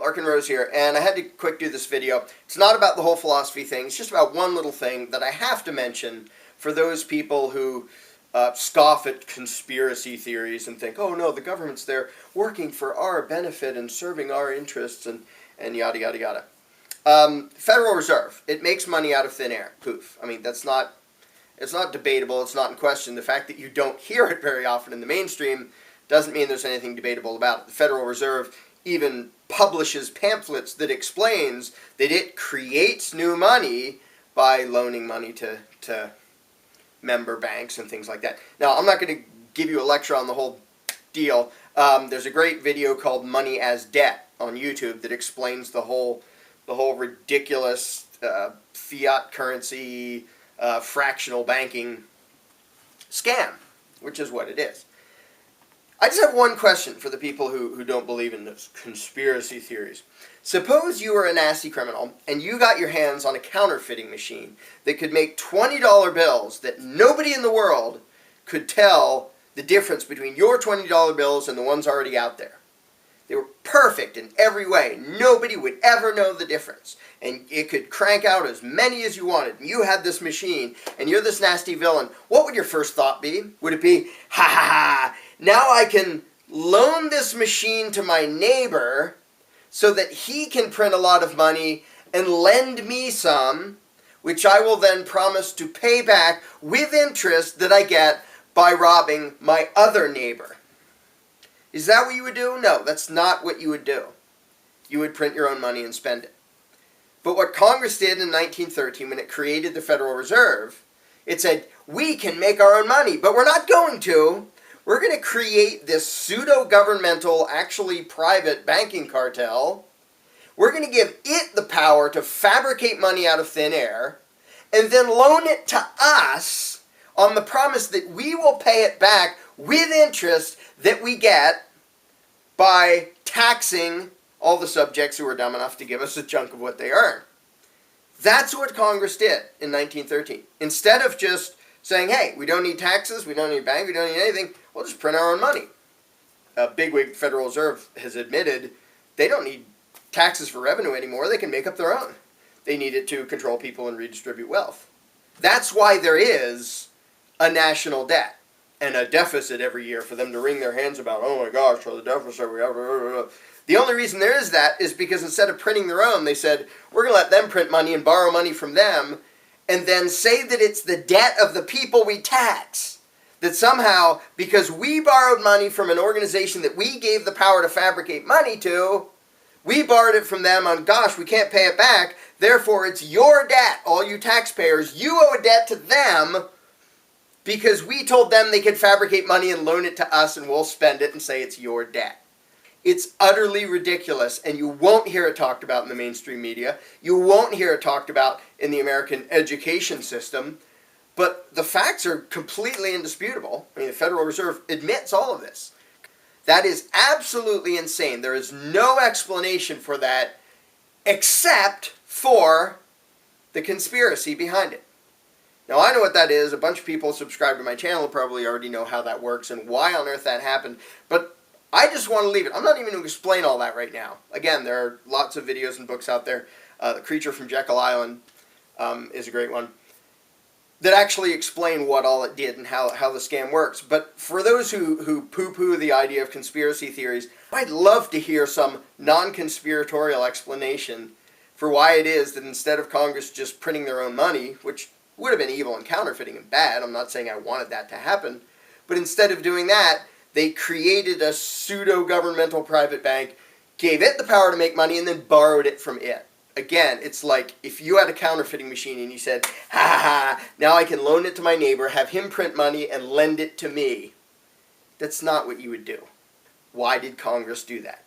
Larkin Rose here, and I had to quick do this video. It's not about the whole philosophy thing. It's just about one little thing that I have to mention for those people who scoff at conspiracy theories and think, oh no, the government's there working for our benefit and serving our interests and yada, yada, yada. Federal Reserve, it makes money out of thin air. Poof. I mean, it's not debatable. It's not in question. The fact that you don't hear it very often in the mainstream doesn't mean there's anything debatable about it. The Federal Reserve even publishes pamphlets that explains that it creates new money by loaning money to member banks and things like that. Now, I'm not going to give you a lecture on the whole deal. There's a great video called Money as Debt on YouTube that explains the whole ridiculous fiat currency fractional banking scam, which is what it is. I just have one question for the people who don't believe in those conspiracy theories. Suppose you were a nasty criminal and you got your hands on a counterfeiting machine that could make $20 bills that nobody in the world could tell the difference between your $20 bills and the ones already out there. They were perfect in every way. Nobody would ever know the difference. And it could crank out as many as you wanted. And you had this machine, and you're this nasty villain. What would your first thought be? Would it be, ha ha ha, now I can loan this machine to my neighbor so that he can print a lot of money and lend me some, which I will then promise to pay back with interest that I get by robbing my other neighbor? Is that what you would do? No, that's not what you would do. You would print your own money and spend it. But what Congress did in 1913 when it created the Federal Reserve, it said, we can make our own money, but we're not going to. We're going to create this pseudo-governmental, actually private banking cartel. We're going to give it the power to fabricate money out of thin air and then loan it to us on the promise that we will pay it back with interest that we get by taxing all the subjects who are dumb enough to give us a chunk of what they earn. That's what Congress did in 1913. Instead of just saying, hey, we don't need taxes, we don't need bank, we don't need anything, we'll just print our own money. A bigwig Federal Reserve has admitted they don't need taxes for revenue anymore. They can make up their own. They need it to control people and redistribute wealth. That's why there is a national debt and a deficit every year for them to wring their hands about, oh my gosh, the deficit we have. The only reason there is that is because instead of printing their own, they said, we're going to let them print money and borrow money from them and then say that it's the debt of the people we tax. That somehow, because we borrowed money from an organization that we gave the power to fabricate money to, we borrowed it from them on, gosh, we can't pay it back, therefore it's your debt, all you taxpayers. You owe a debt to them because we told them they could fabricate money and loan it to us and we'll spend it and say it's your debt. It's utterly ridiculous, and you won't hear it talked about in the mainstream media. You won't hear it talked about in the American education system. But the facts are completely indisputable. I mean, the Federal Reserve admits all of this. That is absolutely insane. There is no explanation for that except for the conspiracy behind it. Now, I know what that is. A bunch of people subscribe to my channel probably already know how that works and why on earth that happened. But I just want to leave it. I'm not even going to explain all that right now. Again, there are lots of videos and books out there. The Creature from Jekyll Island is a great one that actually explain what all it did and how the scam works. But for those who poo-poo the idea of conspiracy theories, I'd love to hear some non-conspiratorial explanation for why it is that instead of Congress just printing their own money, which would have been evil and counterfeiting and bad, I'm not saying I wanted that to happen, but instead of doing that, they created a pseudo-governmental private bank, gave it the power to make money, and then borrowed it from it. Again, it's like if you had a counterfeiting machine and you said, ha ha ha, now I can loan it to my neighbor, have him print money, and lend it to me. That's not what you would do. Why did Congress do that?